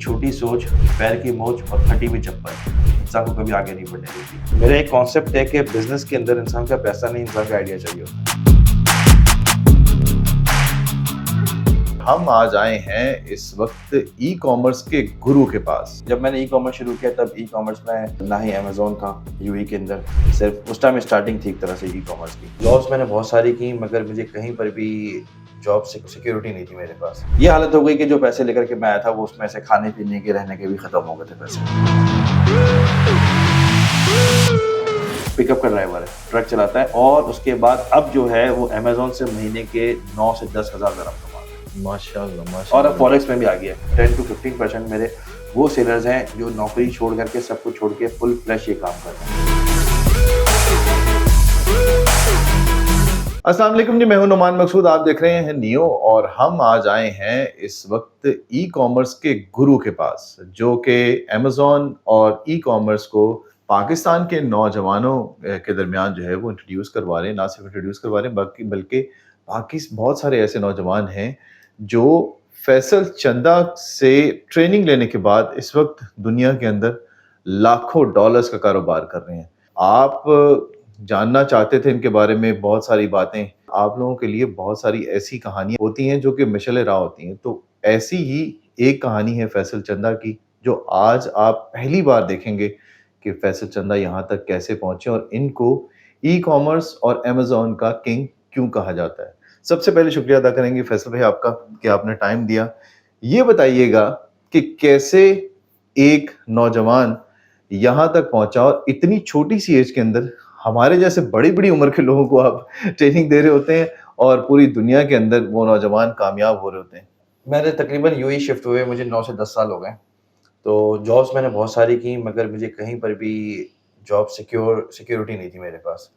छोटी सोच, पैर की मोच और फटी हुई चप्पल इंसान को कभी आगे नहीं बढ़ने देती। मेरा एक कॉन्सेप्ट है कि बिजनेस के अंदर इंसान का पैसा नहीं, इंसान का आइडिया चाहिए होता है। हम आज आए हैं इस वक्त ई कॉमर्स के गुरु के पास। जब मैंने ई कॉमर्स शुरू किया तब ई कॉमर्स में ना ही अमेजोन था यूएई के अंदर, सिर्फ उस टाइम स्टार्टिंग थी एक तरह से ई कॉमर्स की। जॉब्स मैंने बहुत सारी की मगर मुझे कहीं पर भी जॉब सिक्योरिटी नहीं थी मेरे पास। ये हालत हो गई कि जो पैसे लेकर के मैं आया था वो उसमें से खाने पीने के रहने के भी खत्म हो गए थे पैसे। पिकअप का ड्राइवर है, ट्रक चलाता है और उसके बाद अब जो है वो अमेजोन से महीने के 9 से 10 हज़ार दरम कमा रहा है। माशाल्लाह। और अब फॉरेक्स में भी आ गया है। 10 to 15% मेरे वो सेलर्स हैं जो नौकरी छोड़ करके सब कुछ छोड़ के फुल फ्लैश ये काम कर रहे हैं। अस्सलाम वालेकुम जी, मैं हूं नुमान मकसूद। आप देख रहे हैं नियो और हम आज आए हैं इस वक्त ई कॉमर्स के गुरु के पास, जो कि अमेजोन और ई कॉमर्स को पाकिस्तान के नौजवानों के दरमियान जो है वो इंट्रोड्यूस करवा रहे हैं। ना सिर्फ इंट्रोड्यूस करवा रहे हैं बल्कि बाकी बहुत सारे ऐसे नौजवान हैं जो फैसल चंदा से ट्रेनिंग लेने के बाद इस वक्त दुनिया के अंदर लाखों डॉलर्स का कारोबार कर रहे हैं। आप जानना चाहते थे इनके बारे में बहुत सारी बातें। आप लोगों के लिए बहुत सारी ऐसी कहानियां होती हैं जो कि मिशल राह होती हैं, तो ऐसी ही एक कहानी है फैसल चंदा की, जो आज आप पहली बार देखेंगे कि फैसल चंदा यहाँ तक कैसे पहुंचे और इनको ई कॉमर्स और अमेजोन का किंग क्यों कहा जाता है। सबसे पहले शुक्रिया अदा करेंगे फैसल भाई आपका कि आपने टाइम दिया। ये बताइएगा कि कैसे एक नौजवान यहाँ तक पहुंचा और इतनी छोटी सी एज के अंदर हमारे जैसे बड़ी बड़ी उम्र के लोगों को आप ट्रेनिंग दे रहे होते हैं और पूरी दुनिया के अंदर वो नौजवान कामयाब हो रहे होते हैं। मैंने तकरीबन यूएई शिफ्ट हुए मुझे 9 से 10 साल हो गए। तो जॉब्स मैंने बहुत सारी की मगर मुझे कहीं पर भी जॉब सिक्योरिटी नहीं थी मेरे पास।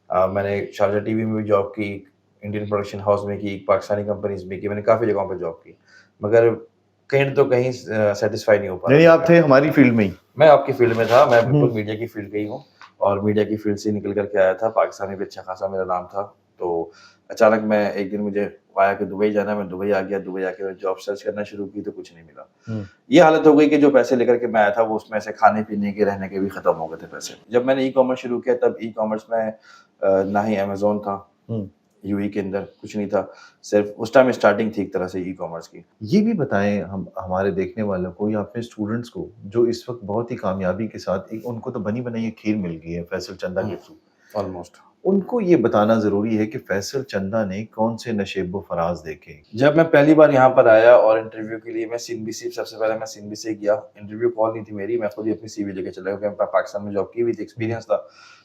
मैंने शारजा टीवी में भी जॉब की, इंडियन प्रोडक्शन हाउस में की, पाकिस्तानी कंपनीज में की, मैंने काफ़ी जगहों पर जॉब की मगर कहीं तो कहीं सेटिस्फाई नहीं हो पा रहा। नहीं, आप थे हमारी फील्ड में ही। मैं आपकी फील्ड में था, मैं बिल्कुल मीडिया की फील्ड का ही हूँ और मीडिया की फील्ड से निकल करके आया था। पाकिस्तान में भी अच्छा खासा मेरा नाम था। तो अचानक मैं एक दिन मुझे आया कि दुबई जाना है, मैं दुबई आ गया। दुबई आके मैं जॉब सर्च करना शुरू की तो कुछ नहीं मिला। ये हालत हो गई कि जो पैसे लेकर के मैं आया था वो उसमें से खाने पीने के रहने के भी खत्म हो गए थे पैसे। जब मैंने ई कॉमर्स शुरू किया तब ई कॉमर्स में ना ही अमेजोन था यूएई के अंदर, कुछ नहीं था, सिर्फ उस टाइम स्टार्टिंग थी एक तरह से ई कॉमर्स की। ये भी बताएं हम हमारे देखने वालों को या अपने स्टूडेंट्स को जो इस वक्त बहुत ही कामयाबी के साथ एक उनको तो बनी बनाई एक खीर मिल गई है फैसल चंदा के थ्रू, ऑलमोस्ट उनको ये बताना जरूरी है कि फैसल चंदा ने कौन से नशेबो फराज देखे। जब मैं पहली बार यहाँ पर आया और इंटरव्यू के लिए मैं सीनबीसी, सबसे पहले मैं सीनबीसी गया। इंटरव्यू कॉल नहीं थी मेरी, मैं खुद ही अपनी सीवी लेके चला क्योंकि मैं पाकिस्तान में जॉब की हुई थी, एक्सपीरियंस था।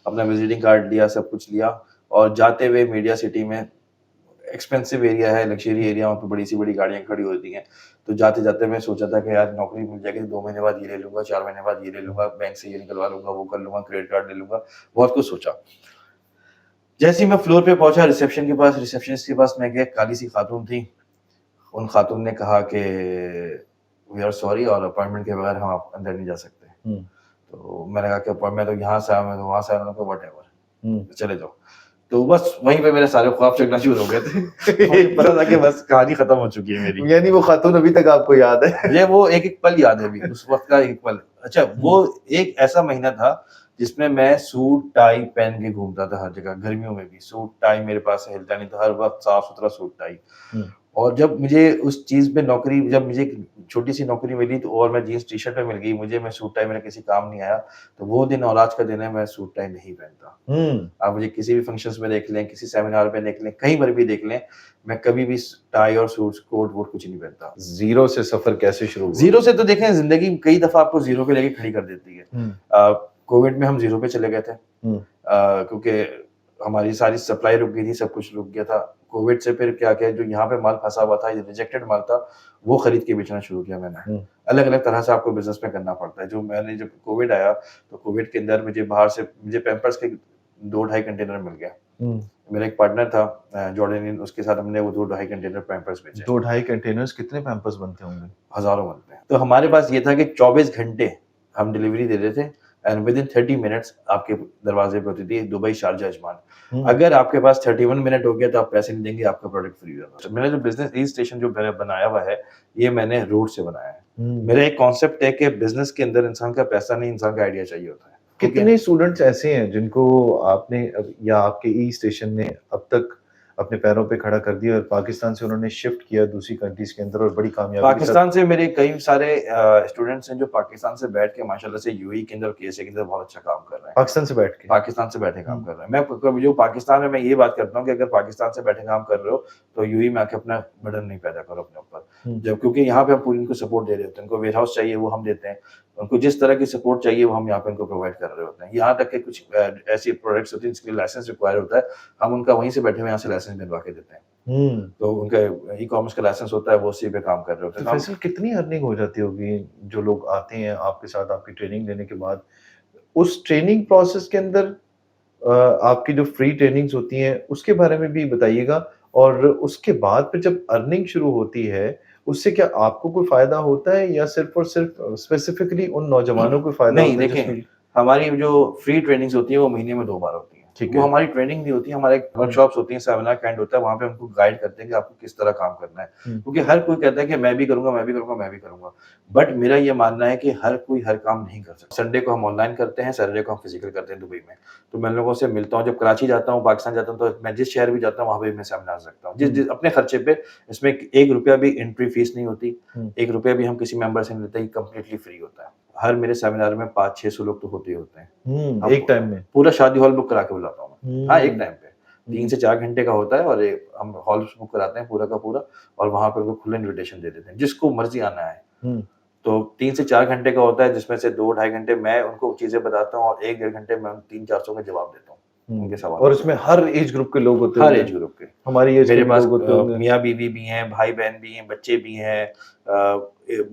अपना विजिटिंग कार्ड लिया, सब कुछ लिया और जाते हुए मीडिया सिटी में एक्सपेंसिव एरिया है, लग्जरी एरिया, वहाँ पे बड़ी सी बड़ी गाड़ियाँ खड़ी होती हैं। तो जाते जाते मैं सोचा था कि यार नौकरी मिल जाएगी, 2 महीने बाद ये ले लूंगा, 4 महीने बाद ये ले लूंगा, बैंक से ये निकलवा लूंगा, वो कर लूंगा, क्रेडिट कार्ड ले लूंगा, बहुत कुछ सोचा। जैसे ही मैं फ्लोर पे पहुंचा, रिसेप्शनिस्ट के पास मैं गया, काली सी खातून थी। उन खातून ने कहा कि वी आर सॉरी और अपॉइंटमेंट के बगैर हम आप अंदर नहीं जा सकते। तो मैंने कहा कि मैं तो यहाँ से आया, मैं तो वहाँ से आया, उन्होंने कहा व्हाटएवर, चले जाओ। तो बस वहीं पे मेरे सारे ख्वाब चकना शुरू हो गए थे। पता था कि बस कहानी खत्म हो चुकी है मेरी। यानी वो खातून अभी तक आपको याद है? ये वो एक एक पल याद है अभी, उस वक्त का एक पल। अच्छा, वो एक ऐसा महीना था जिसमें मैं सूट टाई पहन के घूमता था हर जगह। गर्मियों में भी सूट टाई मेरे पास से हिलता नहीं था, हर वक्त साफ सुथरा सूट टाई। और जब मुझे उस चीज पे नौकरी, जब मुझे छोटी सी नौकरी मिली तो और मैं जीन्स टी शर्ट में मिल गई मुझे, मैं सूट टाई मेरा किसी काम नहीं आया। तो वो दिन और आज का दिन है, मैं सूट टाई नहीं पहनता। आप मुझे किसी भी फंक्शंस में देख लें, किसी सेमिनार में देख लें, कहीं पर भी देख लें, मैं कभी भी टाई और सूट कोट वोट कुछ नहीं पहनता। जीरो से सफर कैसे शुरू हुआ? जीरो से तो देखें, जिंदगी कई दफा आपको जीरो पे लेके खड़ी कर देती है। कोविड में हम जीरो पे चले गए थे क्योंकि हमारी सारी सप्लाई रुक गई थी, सब कुछ रुक गया था। कोविड से फिर क्या किया, जो यहाँ पे माल फंसा हुआ था, रिजेक्टेड माल था, वो खरीद के बेचना शुरू किया मैंने। अलग अलग तरह से आपको बिजनेस में करना पड़ता है। जब कोविड आया तो कोविड के अंदर मुझे बाहर से पैम्पर्स के 2-2.5 कंटेनर मिल गया। मेरा एक पार्टनर था जॉर्डनियन, उसके साथ हमने वो 2-2.5 कंटेनर पैम्पर्स बेचे। 2-2.5 कंटेनर्स कितने पैम्पर्स बनते होंगे? हजारों बनते हैं। तो हमारे पास ये था कि 24 घंटे हम डिलीवरी दे रहे थे एंड विद इन 30 मिनट्स आपके दरवाजे पे होती थी दुबई, शारजा, अजमान। अगर आपके पास 31 मिनट हो गया तो आप पैसे नहीं देंगे, आपका प्रोडक्ट फ्री होगा। मेरा जो बिजनेस ई स्टेशन जो मैंने बनाया हुआ है, ये मैंने रोड से बनाया है। मेरा एक कॉन्सेप्ट है कि बिजनेस के अंदर इंसान का पैसा नहीं, इंसान का आइडिया चाहिए होता है। ठीक है? कितने स्टूडेंट्स ऐसे हैं जिनको आपने या आपके ई स्टेशन ने अब तक अपने पैरों पे खड़ा कर दिया और पाकिस्तान से उन्होंने शिफ्ट किया दूसरी कंट्रीज के अंदर और बड़ी कामयाबी के साथ? पाकिस्तान से मेरे कई सारे स्टूडेंट्स हैं जो पाकिस्तान से बैठ के माशाल्लाह से यूएई के अंदर, केएसए के अंदर बहुत अच्छा काम कर रहे हैं। पाकिस्तान से बैठ के? पाकिस्तान से बैठे काम कर रहे हैं। मैं जो पाकिस्तान में मैं ये बात करता हूँ कि अगर पाकिस्तान से बैठे काम कर रहे हो तो यूएई में आके अपना बर्डन नहीं पैदा करो अपने ऊपर। जब क्योंकि यहाँ पे हम पूरी उनको सपोर्ट दे रहे होते हैं। उनको वेयर हाउस चाहिए वो हम देते हैं। उनको जिस तरह की सपोर्ट चाहिए वो हम यहाँ पे उनको प्रोवाइड कर रहे होते हैं। यहाँ तक कि कुछ ऐसी प्रोडक्ट्स होती हैं जिसके लिए लाइसेंस रिक्वायर होता है, हम उनका वहीं से बैठे हुए यहाँ से लाइसेंस बनवा के देते हैं। तो उनका ई-कॉमर्स का लाइसेंस होता है, वो उसी पे काम कर रहे होते तो हैं। फैसल कितनी अर्निंग हो जाती होगी जो लोग आते हैं आपके साथ आपकी ट्रेनिंग लेने के बाद? उस ट्रेनिंग प्रोसेस के अंदर आपकी जो फ्री ट्रेनिंग्स होती हैं उसके बारे में भी बताइएगा और उसके बाद फिर जब अर्निंग शुरू होती है उससे क्या आपको कोई फायदा होता है या सिर्फ और सिर्फ स्पेसिफिकली उन नौजवानों को फायदा नहीं, होता है देखें, जिसमें हमारी जो फ्री ट्रेनिंग्स होती है वो महीने में 2 बार होती है। ठीक वो है। हमारी ट्रेनिंग नहीं होती, हमारे वर्कशॉप्स होती हैं, सेमिनार काइंड होता है, वहाँ पे हमको गाइड करते हैं कि आपको किस तरह काम करना है। क्योंकि हर कोई कहता है कि मैं भी करूँगा, मैं भी करूँगा, मैं भी करूँगा। बट मेरा ये मानना है कि हर कोई हर काम नहीं कर सकता। संडे को हम ऑनलाइन करते हैं, सैटरडे को हम फिजिकल करते हैं दुबई में। तो मैं लोगों से मिलता हूँ, जब कराची जाता हूँ, पाकिस्तान जाता हूँ, तो मैं जिस शहर भी जाता हूँ वहाँ पे मैं सेमिनार्स रखता हूँ। जिस अपने खर्चे पे, इसमें ₹1 भी एंट्री फीस नहीं होती, ₹1 भी हम किसी मेंबर से नहीं लेते, ये कंप्लीटली फ्री होता है। हर मेरे सेमिनार में 500-600 लोग तो होते ही होते हैं। एक टाइम में? पूरा शादी हॉल बुक करा के बुलाता हूँ मैं। हाँ, एक टाइम पे 3 से 4 घंटे का होता है और हम हॉल बुक कराते हैं पूरा का पूरा और वहाँ पे उनको खुला इन्विटेशन दे देते हैं, जिसको मर्जी आना है। तो 3 से 4 घंटे का होता है जिसमें से 2 ढाई घंटे मैं उनको चीजें बताता हूँ और 1 डेढ़ घंटे मैं 300-400 के जवाब देता हूँ उनके सवाल। और इसमें हर एज ग्रुप के लोग होते हैं? हर एज ग्रुप के। हमारी एज मेरे के पास लोग होते होंगे? मियाँ बीवी भी हैं, भाई बहन भी हैं, बच्चे भी हैं,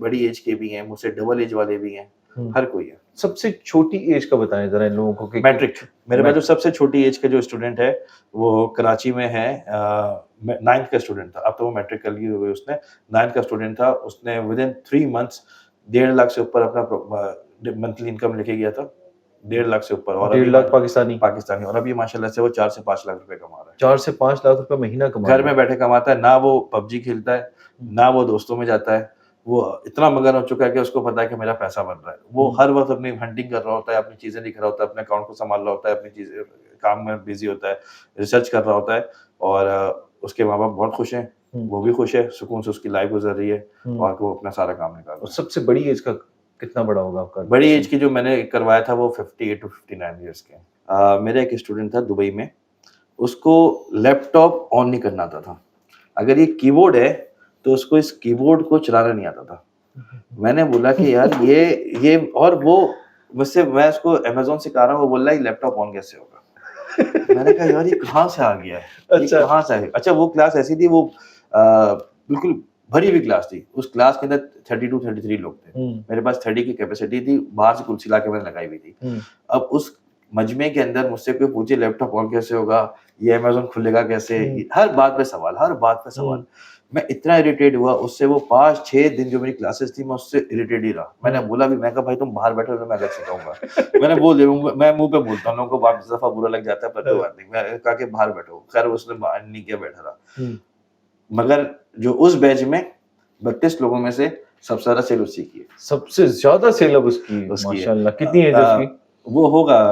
बड़ी एज के भी हैं, मुझसे डबल एज वाले भी हैं, हर कोई है। सबसे छोटी एज का बताएं जरा इन लोगों को कि मैट्रिक। मेरे पास जो सबसे छोटी एज का जो स्टूडेंट है वो कराची में है, 9th का स्टूडेंट था, अब तो वो मैट्रिक कर ली हुई उसने। 9th का स्टूडेंट था, उसने विदिन 3 मंथ्स 1.5 लाख से ऊपर अपना मंथली इनकम लेके गया था, 1.5 लाख से ऊपर। और 1.5 लाख पाकिस्तानी? पाकिस्तानी। और अभी माशाल्लाह से वो 4 से 5 लाख रुपए कमा रहा है। 4 से 5 लाख रुपए महीना कमा घर में बैठे कमाता है, ना वो पबजी खेलता है, ना वो दोस्तों में जाता है। वो इतना मगन हो चुका है कि उसको पता है कि मेरा पैसा बन रहा है। वो हर वक़्त अपनी हंटिंग कर रहा होता है, अपनी चीज़ें लिख रहा होता है, अपने अकाउंट को सँभाल रहा होता है, अपनी चीज़ें काम में बिज़ी होता है, रिसर्च कर रहा होता है और उसके माँ-बाप बहुत खुश हैं, वो भी खुश है, सुकून से उसकी लाइफ़ गुज़र रही है और वो अपना सारा काम निकाल रहा और है। सबसे बड़ी एज का कितना बड़ा होगा आपका? बड़ी एज की जो मैंने करवाया था वो 58 टू 59 इयर्स के। मेरा एक स्टूडेंट था दुबई में, उसको लैपटॉप ऑन नहीं करना आता था। अगर ये कीबोर्ड है तो उसको इस कीबोर्ड को चलाना नहीं आता था। मैंने बोला कि यार ये और वो मुझसे, मैं उसको अमेज़न सिखा रहा हूँ, वो बोल रहा है लैपटॉप ऑन कैसे होगा? मैंने कहा यार ये कहाँ से आ गया है? ये अच्छा। कहाँ से आ गया? अच्छा, वो क्लास ऐसी थी, वो बिल्कुल भरी हुई क्लास थी। उस क्लास के अंदर 30 टू 33 लोग थे। मेरे पास 30 की कैपेसिटी थी, बाहर से कुर्सी लाके मैंने लगाई हुई थी। अब उस मजमे के अंदर मुझसे कोई पूछे लैपटॉप ऑन कैसे होगा? ये अमेज़न खुलेगा कैसे? हर बात पे सवाल, हर बात पे सवाल। मैं इतना इरिटेट हुआ उससे, वो 5-6 दिन जो मेरी क्लासेस थी मैं उससे इरिटेट ही रहा। मैंने बोला भी, मैं कहा भाई तुम बाहर बैठो तो मैं अलग सिखाऊंगा। मैंने बोल दिया, मैं मुंह पे बोलता हूँ, लोगों को बात दफा बुरा लग जाता है पर कोई बात नहीं। मैं कहा कि बाहर बैठो, खैर उसने बाहर नहीं किया, बैठा रहा। मगर जो उस बैच में 32 लोगों में से सबसे ज्यादा सेल उसी की है। सबसे ज्यादा सेल अब उसकी है, उसकी है। माशाल्लाह। कितनी एज है उसकी? वो होगा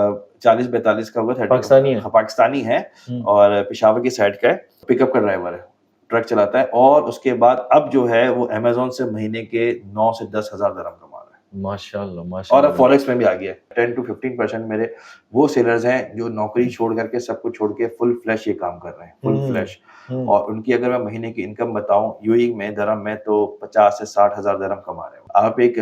40-42 का होगा। पाकिस्तानी है? हाँ, पाकिस्तानी है और पेशावर की साइड का है, पिकअप का ड्राइवर है, ट्रक चलाता है और उसके बाद अब जो है वो अमेज़न से महीने के 9 से 10 हज़ार दिरहम कमा रहा है। माशाल्लाह, और माशाल्लाह। अब फॉरेक्स में भी आ गया है। 10 टू 15% मेरे वो सेलर्स हैं जो नौकरी छोड़ करके, सब कुछ छोड़ के फुल फ्लैश ये काम कर रहे हैं, फुल फ्लैश। और उनकी अगर मैं महीने की इनकम बताऊं यूएई में दिरहम में, तो 50 से 60 हज़ार दिरहम कमा रहे हैं। आप एक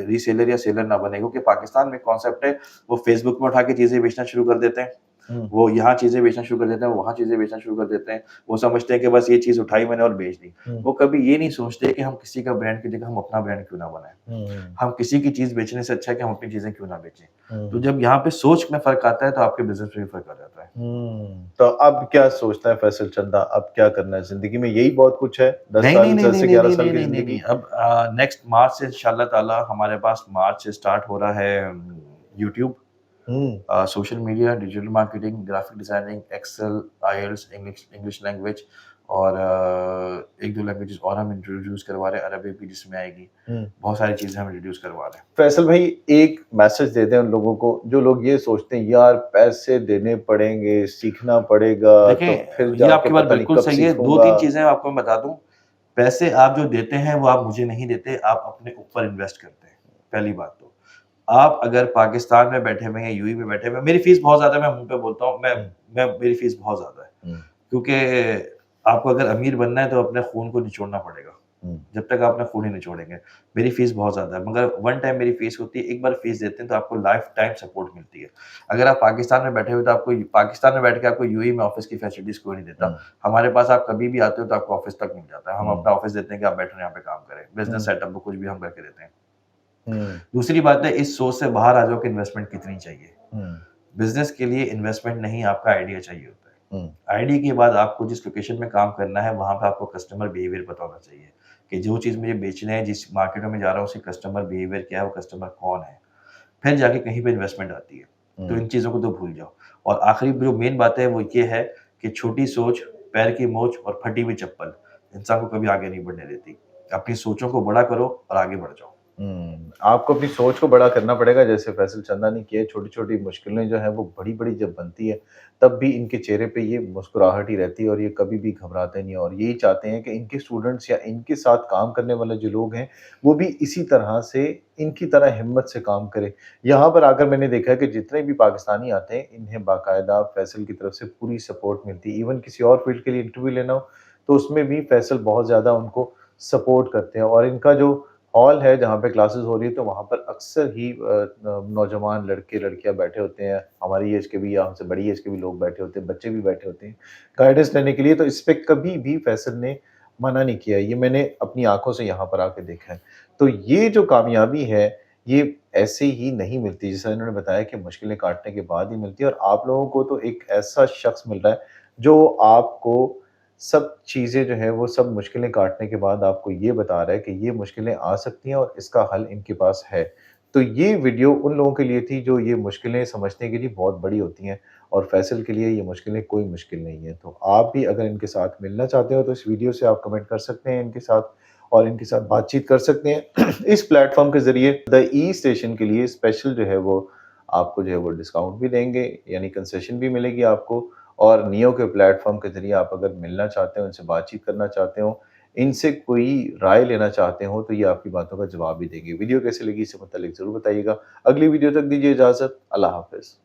रीसेलर या सेलर ना बने, क्योंकि पाकिस्तान में कॉन्सेप्ट है, वो फेसबुक में उठा के चीजें बेचना शुरू कर देते हैं, वो यहाँ चीजें बेचना शुरू कर देते हैं, वो वहाँ चीजें बेचना शुरू कर देते हैं। वो समझते हैं कि बस ये चीज उठाई मैंने और बेच दी। वो कभी ये नहीं सोचते कि हम किसी का ब्रांड की जगह हम अपना ब्रांड क्यों ना बनाएं। हम किसी की चीज बेचने से अच्छा है कि हम अपनी चीजें क्यों ना बेचें। तो जब यहाँ पे सोच में फर्क आता है तो आपके बिजनेस में भी फर्क आ जाता है। तो अब क्या सोचता है फैसल चंदा, अब क्या करना है जिंदगी में? यही बहुत कुछ है? 10 साल, 10 से 11 साल की जिंदगी? अब नेक्स्ट मार्च से इंशाल्लाह ताला हमारे पास मार्च से स्टार्ट हो रहा है YouTube, social media, digital marketing, graphic designing, Excel, IELTS, English language और 1-2 लैंग्वेजेस और हम इंट्रोड्यूस करवा रहे हैं, अरबिक भी जिसमें आएगी। हम्म। बहुत सारी चीज़ें हम इंट्रोड्यूस करवा रहे हैं। फैसल भाई, एक मैसेज दे दें उन लोगों को जो लोग ये सोचते हैं यार पैसे देने पड़ेंगे, सीखना पड़ेगा, तो फिर देखें, ये जाके आपकी बात पता नहीं बिल्कुल कब सही है। सीखूंगा। 2-3 चीज़ें आपको मैं बता दूँ, पैसे आप जो देते हैं वो आप मुझे नहीं देते, आप अपने ऊपर इन्वेस्ट करते हैं, पहली बात तो। आप अगर पाकिस्तान में बैठे हुए हैं, यूएई में बैठे हुए हैं, मेरी फ़ीस बहुत ज़्यादा है, मैं मुँह पे बोलता हूँ, हम्म, मेरी फ़ीस बहुत ज़्यादा है। हम्म, क्योंकि आपको अगर अमीर बनना है तो अपने खून को निचोड़ना पड़ेगा। हम्म, जब तक आप अपना खून नहीं निचोड़ेंगे। मेरी फ़ीस बहुत ज़्यादा है, मगर वन टाइम मेरी फ़ीस होती है, एक बार फ़ीस देते हैं तो आपको लाइफ़ टाइम सपोर्ट मिलती है। अगर आप पाकिस्तान में बैठे हुए तो आपको पाकिस्तान में बैठ के आपको यूएई में ऑफ़िस की फैसिलिटीज़ कोई नहीं देता। हम्म, हमारे पास आप कभी भी आते हो तो आपको ऑफ़िस तक मिल जाता है। हम हम्म, अपना ऑफ़िस देते हैं कि आप बैठो यहाँ पे काम करें। बिज़नेस हम्म, सेटअप वो कुछ भी हम करके देते हैं। हम्म, दूसरी बात है, इस सोच से बाहर आ जाओ कि इन्वेस्टमेंट कितनी चाहिए। हम्म, बिज़नेस के लिए इन्वेस्टमेंट नहीं, आपका आइडिया चाहिए होता हम्म, है। आईडी के बाद आपको जिस लोकेशन में काम करना है, वहाँ पे आपको कस्टमर बिहेवियर पता होना चाहिए कि जो चीज़ मुझे बेचना है, जिस मार्केट में जा रहा हूँ, उसकी कस्टमर बिहेवियर क्या है, वो कस्टमर कौन है। फिर जाके कहीं पे इन्वेस्टमेंट आती है। तो हम्म, इन चीज़ों को तो भूल जाओ। और आखिरी जो मेन बात है, वो ये है कि छोटी सोच, पैर की मोच और फटी हुई चप्पल इंसान को कभी आगे नहीं बढ़ने देती। अपनी सोचों को बड़ा करो और आगे बढ़ जाओ। आपको अपनी सोच को बड़ा करना पड़ेगा, जैसे फैसल चंदा ने किया है। छोटी-छोटी मुश्किलें जो हैं वो बड़ी-बड़ी जब बनती है, तब भी इनके चेहरे पे ये मुस्कुराहट ही रहती है और ये कभी भी घबराते नहीं हैं और यही चाहते हैं कि इनके स्टूडेंट्स या इनके साथ काम करने वाले जो लोग हैं, वो भी इसी तरह से इनकी तरह हिम्मत से काम करें। यहाँ पर आकर मैंने देखा है कि जितने भी पाकिस्तानी आते हैं, इन्हें बाकायदा फैसल की तरफ से पूरी सपोर्ट मिलती है। इवन किसी और फील्ड के लिए इंटरव्यू लेना हो, तो उसमें भी फैसल बहुत ज़्यादा उनको सपोर्ट करते हैं और इनका जो हॉल है जहाँ पे क्लासेस हो रही है, तो वहाँ पर अक्सर ही नौजवान लड़के-लड़कियाँ बैठे होते हैं, हमारी एज के भी या हमसे बड़ी एज के भी लोग बैठे होते हैं, बच्चे भी बैठे होते हैं, गाइडेंस लेने के लिए। तो इस पे कभी भी फैसल ने मना नहीं किया है, ये मैंने अपनी आँखों से यहाँ पर आके देखा है। तो ये जो कामयाबी है, ये ऐसे ही नहीं मिलती, जैसा इन्होंने बताया कि मुश्किलें काटने के बाद ही मिलती है और आप लोगों को तो एक ऐसा शख्स मिल रहा है, जो आपको सब चीज़ें जो हैं वो सब मुश्किलें काटने के बाद आपको ये बता रहा है कि ये मुश्किलें आ सकती हैं और इसका हल इनके पास है। तो ये वीडियो उन लोगों के लिए थी जो ये मुश्किलें समझने के लिए बहुत बड़ी होती हैं और फैसल के लिए ये मुश्किलें कोई मुश्किल नहीं है। तो आप भी अगर इनके साथ मिलना चाहते हो तो इस वीडियो से आप कमेंट कर सकते हैं इनके साथ और इनके साथ बातचीत कर सकते हैं। इस प्लेटफ़ॉर्म के ज़रिए द ई स्टेशन के लिए स्पेशल जो है वो आपको जो है वो डिस्काउंट भी देंगे, यानी कंसेशन भी मिलेगी आपको और नियो के प्लेटफ़ॉर्म के ज़रिए आप अगर मिलना चाहते हो, इनसे बातचीत करना चाहते हो, इनसे कोई राय लेना चाहते हो, तो ये आपकी बातों का जवाब भी देंगे। वीडियो कैसी लगी इससे मुतल्लिक ज़रूर बताइएगा। अगली वीडियो तक दीजिए इजाज़त। अल्लाह हाफ़िज़।